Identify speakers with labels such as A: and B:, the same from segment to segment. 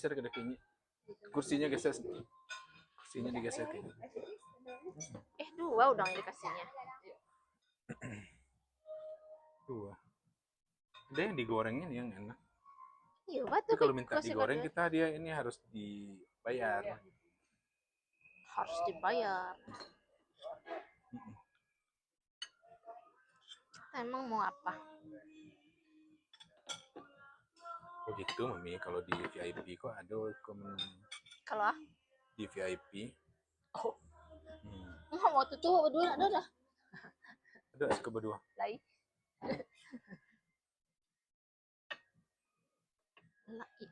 A: Geser ke kakinya. Kursinya geser. Kursinya digeser ke.
B: Dua udah dikasihnya.
A: Dua. Ada yang digorengin yang enak.
B: Iya, batu.
A: Tapi kalau minta digoreng kita dia ini harus dibayar.
B: Harus dibayar. Kita emang mau apa?
A: Oh gitu, Mami. Kalau di VIP kok ada komen.
B: Kalau
A: di VIP.
B: Oh. Mau tuh berdua ada.
A: Ada suka berdua.
B: Lai. Laki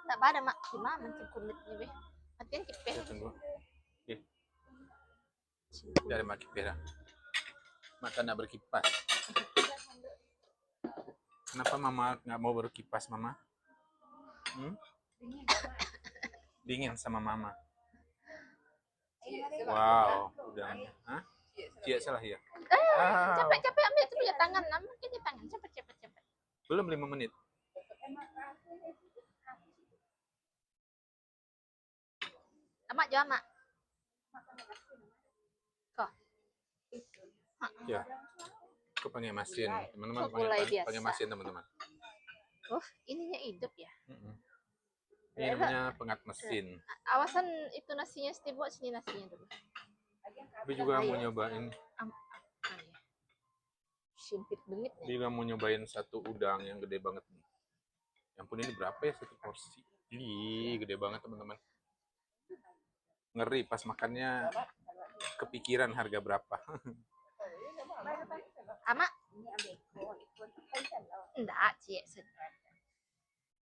B: tak ada mak, cuma mencing kulitnya be. Hatian kipe.
A: Tunggu. Dari mak kipe dah. Mata nak berkipas. Kenapa mama nggak mau berkipas mama? Dingin sama mama. Wow, udangnya. Hah? Cia salah ya.
B: Capek ambil itu punya tangan, ambil di tangan, cepet.
A: Belum 5 menit.
B: Amak jawab mak. Kok?
A: Ya. Aku pakai mesin, teman-teman pakai mesin teman-teman.
B: Oh, ininya hidup ya?
A: Ini namanya pengat mesin.
B: Awasan itu nasinya buat sini nasinya dulu.
A: Tapi juga mau nyobain.
B: Simpit bengit.
A: Juga mau nyobain satu udang yang gede banget nih. Yang pun ini berapa ya satu porsi? Ih, gede banget teman-teman. Ngeri pas makannya kepikiran harga berapa.
B: Ama? Enggak, Cie.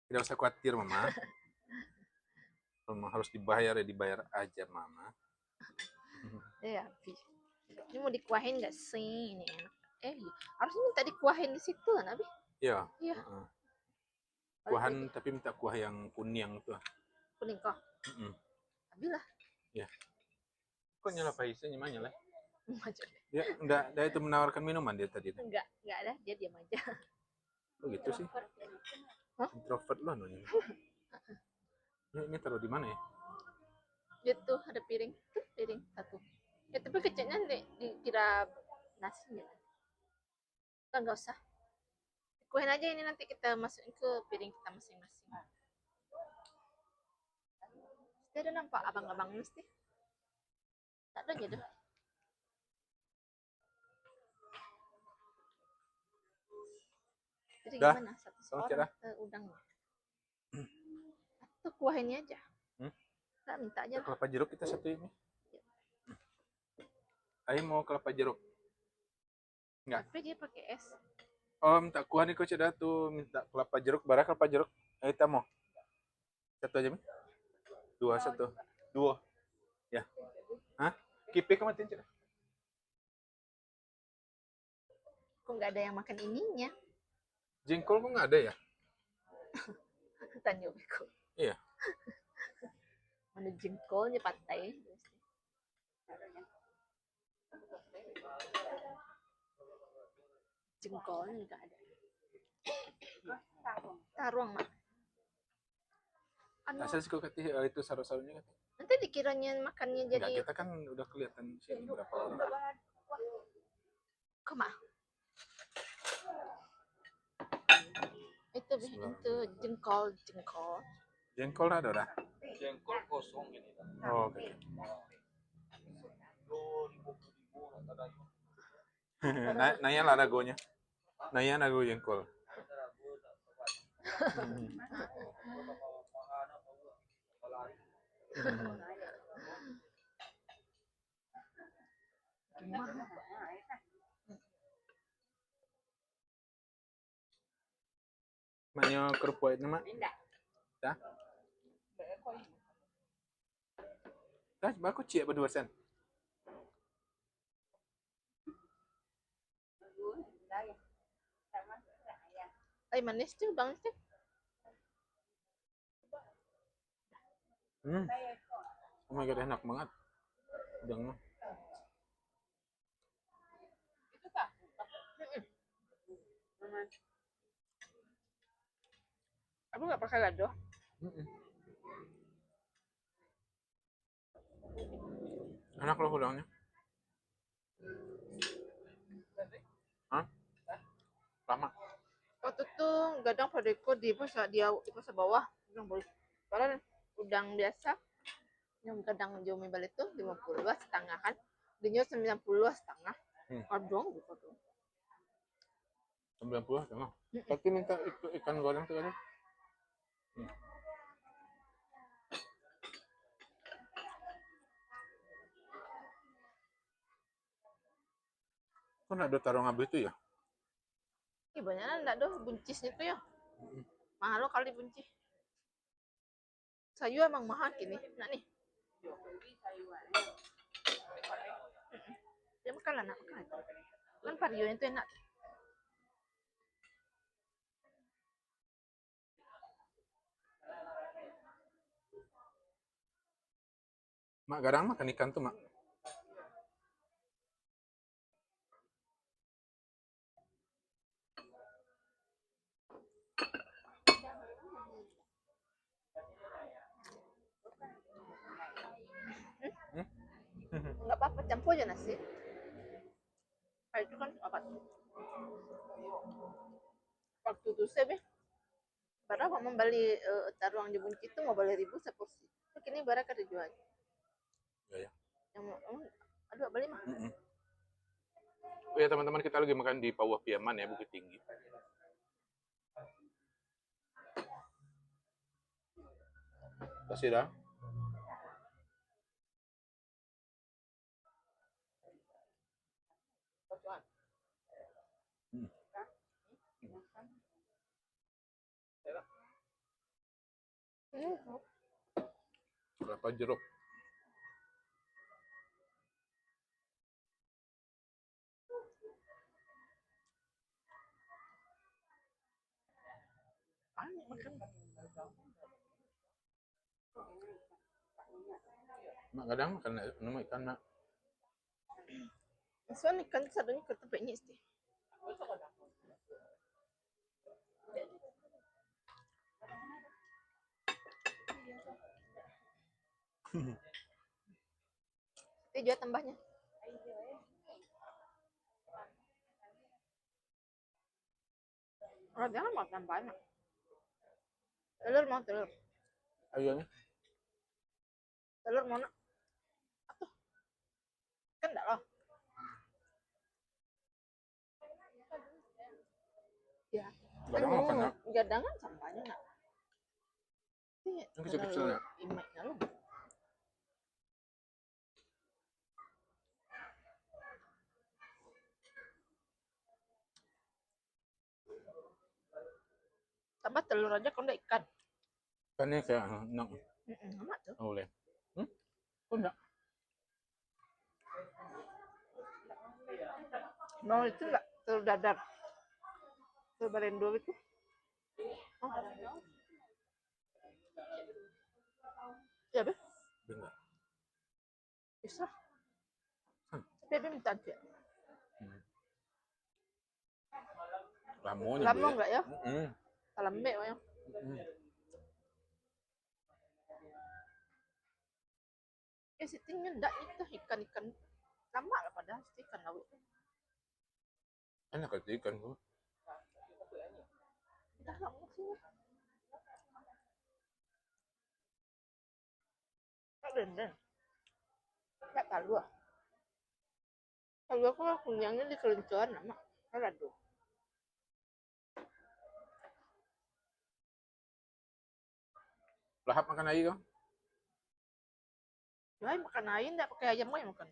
A: Tidak usah khawatir, Mama. Mama harus dibayar ya dibayar aja, Mama.
B: Ya, ini mau dikuahin nggak sih? Ini enak. Harusnya minta dikuahin di situ, Nabi.
A: Iya.
B: Iya.
A: Kuahan tapi minta kuah yang kuning tuh.
B: Kuning kok? Abilah.
A: Ya. Kok nyala paisnya nyala? Ya, enggak itu menawarkan minuman dia tadi.
B: Enggak ada, dia diam aja.
A: Oh gitu sih. Introvert loh nanya. Ini taruh di mana ya?
B: Itu ada piring satu. Ya tapi kecilnya dikira nasi ya. Enggak usah. Kuahin aja ini nanti kita masukin ke piring kita masing-masing. Ada nampak abang-abang mesti. Tak ada aja deh. Jadi gimana? Satu seorang udangnya. Atau kuah ini aja. Nggak minta aja.
A: Kelapa jeruk kita satu ini. Ayo mau kelapa jeruk. Enggak.
B: Tapi dia pakai es.
A: Oh, minta kuah nih kok ceda tuh, minta kelapa jeruk, bara kelapa jeruk. Ayo kita mau. Satu aja, Mi. Satu. Dua. Ya. Hah? Kipe kematin ceda.
B: Kok nggak ada yang makan ininya?
A: Jengkol kok nggak ada ya?
B: Tanya Beko.
A: Iya.
B: Mana jengkolnya pantai? Jengkolnya nggak ada. Taruang mak.
A: Asal sih kok itu saru-sarunya kan?
B: Nanti dikiranya makannya jadi.
A: Enggak, kita kan udah kelihatan sini berapa orang.
B: Kok mak? Itu jengkol.
A: Jengkol ada dah.
C: Jengkol kosong ini.
A: Oh, oke. Naya lah ragonya. Naya rago jengkol. Maknya kerupuk itu mak? Dah? Dah, aku cik berdua sen.
B: Manis tuh bang tuh.
A: Oh my god, enak banget. Udangnya.
B: Aku nggak pakai lado.
A: Enak loh udangnya. Hah? Lama.
B: Waktu itu gadang padeku di pos bawah, udang boleh. Padahal udang biasa yang gadang Jomi Bali itu 50 setengah kan, dinya 90 setengah. Aduh, gitu.
A: 90 setengah. Tapi minta ikan goreng tuh kan. Kok ada taruh ngabis itu ya?
B: Ih, banyak enggak doh buncisnya tuh ya. Mahal lo kali buncis. Sayu emang mahal kini. Nah nih. Dia makan lah, nak makan. Kan varionya itu enak.
A: Mak garang makan ikan tuh, Mak.
B: Enggak apa-apa, campur aja nasi. Kayak itu kan apa tuh? Waktu itu saya padahal mau membeli taruang di bunci itu mau beli 1.000 seporsi. Kini barang kada jual.
A: Ya, ya.
B: Yang aduh beli mah.
A: Oh ya teman-teman, kita lagi makan di Pauh Piaman ya, Bukittinggi. Kasih dah. Berapa jeruk?
B: Makan.
A: Mak kadang makan nama ikan, Mak.
B: Soalnya kan sadunya ketepeknya sih. Itu juga tambahnya. Oh, jangan makan banyak. Telur mau telur.
A: Ayo nih.
B: Telur mau nak? Atuh. Kan enggak lah. Ya.
A: Gadang makan, Nak.
B: Gadangan sampahnya nak.
A: Yang kecil-kecil, Nak.
B: Imeknya lu. Tambah telur aja kalau enggak ikan.
A: Ikannya kayak enak.
B: Enak tuh.
A: Oh, boleh. Kok enggak?
B: Mau itu enggak telur dadar. Telur barendo itu. Oh. Ya, Be.
A: Enggak.
B: Bisa. Tapi Be minta aja.
A: Lamonnya.
B: Lamo enggak ya? Lambe ya. Sitingnya enggak itu ikan-ikan lama lah padahal ikan laut.
A: Enak aja ikan gua.
B: Dah lama sih. Tak dendeng. Tak tahu. Kalau aku punyanya di kelencuan nama. Kalau ada.
A: Lahap makan air kau.
B: Ya, makan ayam enggak pakai ayam mau makan.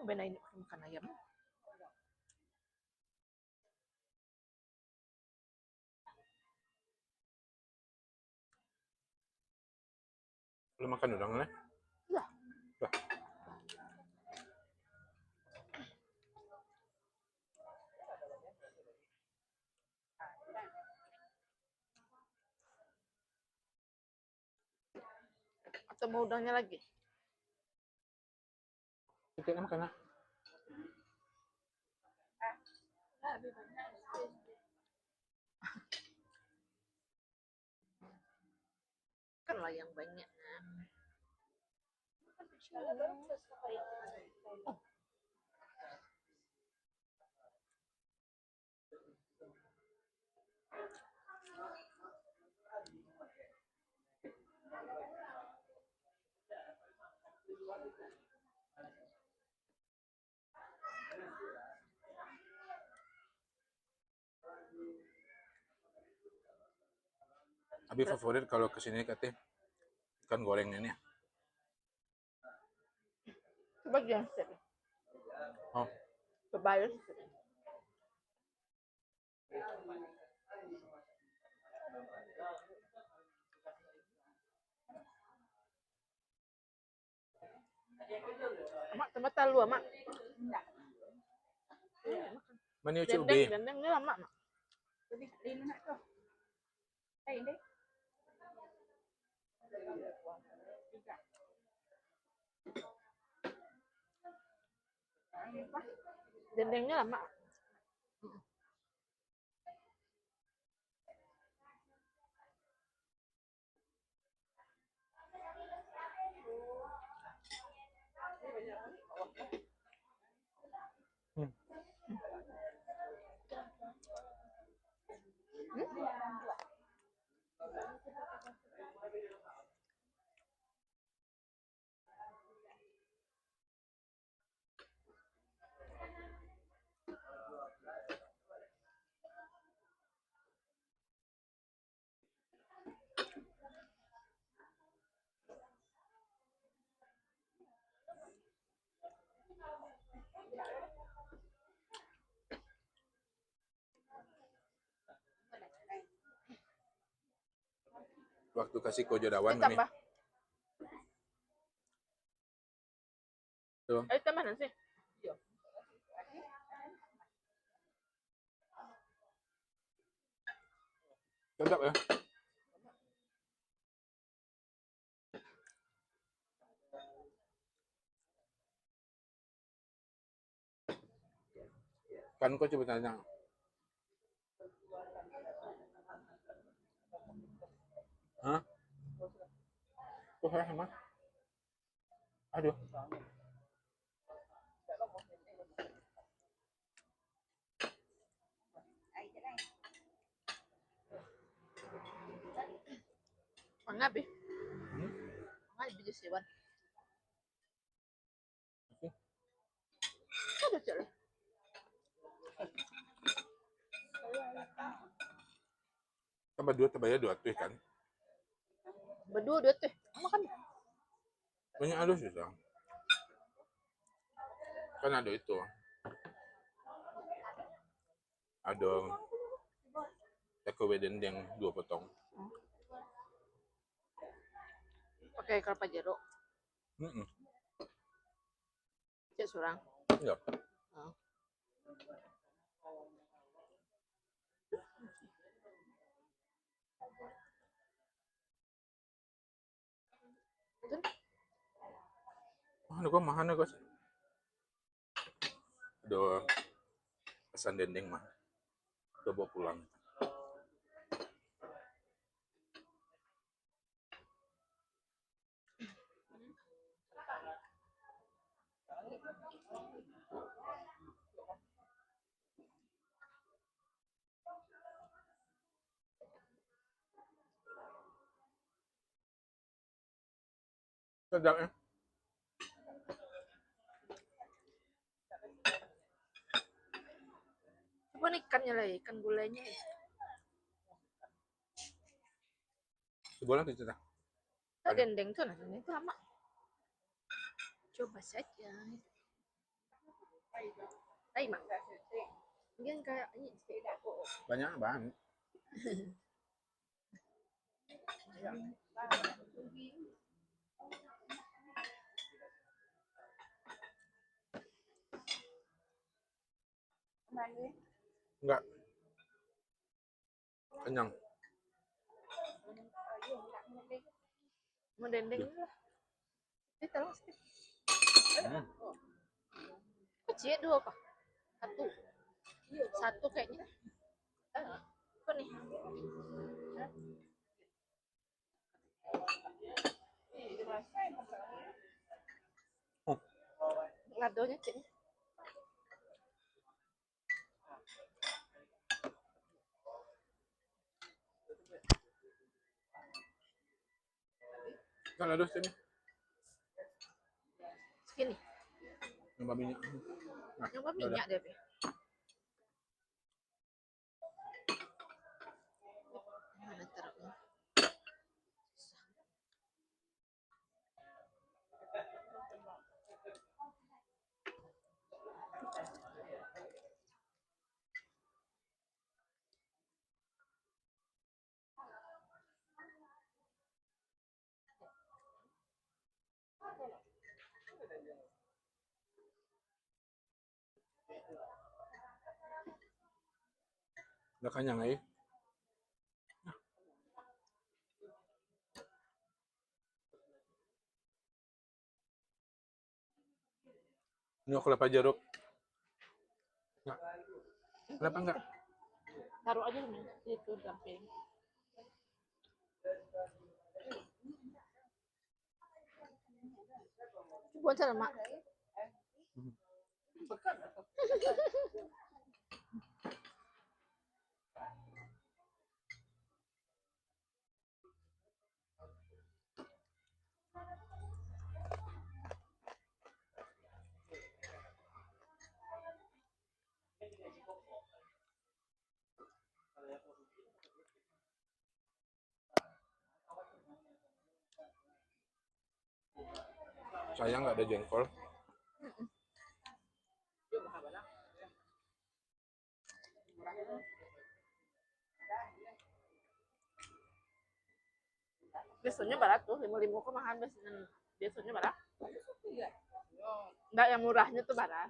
B: Benain makan ayam.
A: Lu makan udang lah.
B: Ya.
A: Lah.
B: Atau mau udangnya lagi?
A: Kita makan lah.
B: yang banyak.
A: Abi favorit kalau kesini katanya ikan goreng ini.
B: Coba jangan sih.
A: Oh,
B: Coba ya. Mak, tambah talu, Mak.
A: mana uci
B: Dendeng,
A: ubi?
B: dendengnya lama, Mak. Dendengnya lama.
A: Waktu kasih kojodawan
B: Ini
A: mami.
B: tambah.
A: Tuh.
B: Ayo tambah nasi.
A: Sedap ya. Kan kau coba tanya. Hah? Kok sama? Aduh.
B: Mangabi. Mangabi di sewan. Ada cek.
A: Tambah dua, tambah ya dua tuh kan.
B: Berdua teh. Makan.
A: Banyak halus susah. Kan ada itu. Ada takeaway dendeng 2 potong.
B: Pakai kelapa jeruk. Cek surang.
A: Enggak.
B: Oh.
A: Mahal kok. Ada pesan dendeng mah. Udah bawa pulang. Sedap ya.
B: Coba ikannya lah, ikan gulainya.
A: Sebulan itu dah.
B: Dendeng tuh, dendeng itu lama. Coba saja. Hai, Mak. Mungkin kayak ini.
A: Banyak banget. Enggak. Kenyang.
B: Mau dendeng lah. Ini terus. Kecil dua apa? Satu. Satu kayaknya. Apa nih? jatuhnya ceknya.
A: Kan ada sini.
B: Segini.
A: Nyoba minyak. Nah,
B: Nyoba
A: udah.
B: minyak deh, Be. Mana taruhnya?
A: Udah kenyang ya. Ini kelapa jeruk. Enggak. Kenapa enggak?
B: Taruh aja itu dalam piring. Buat sana, Mak.
A: Sayang nggak ada jengkol.
B: Biasanya barat tuh, 5.000 kok mahal biasanya barat. Enggak, yang murahnya tuh barat.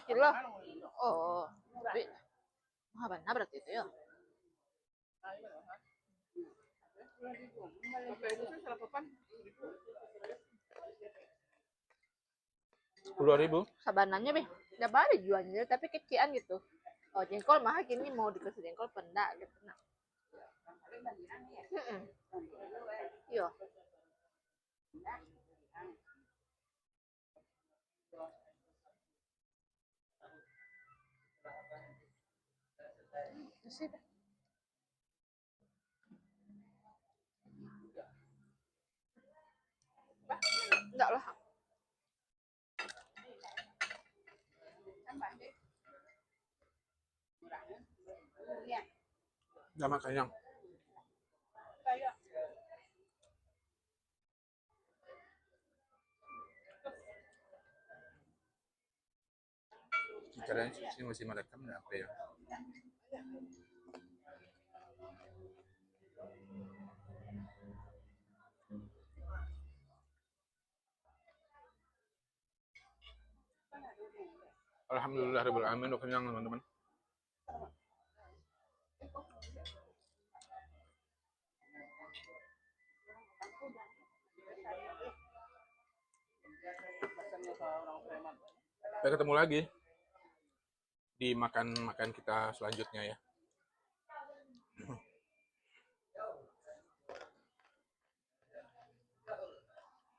B: Kilo. Oh, tapi mahal banget berarti itu ya.
A: Rp10.000.
B: Sabananya Be, udah bari jualnya tapi kecian gitu. Oh, jengkol mahal gini mau dikasih jengkol pendak gitu. Nah. Iya. Sih. Enggak lah.
A: Udah makan kenyang. Caranya sih masih merekam nggak apa ya? Alhamdulillahirobbilalamin, udah kenyang teman-teman. Sampai ketemu lagi di makan-makan kita selanjutnya ya.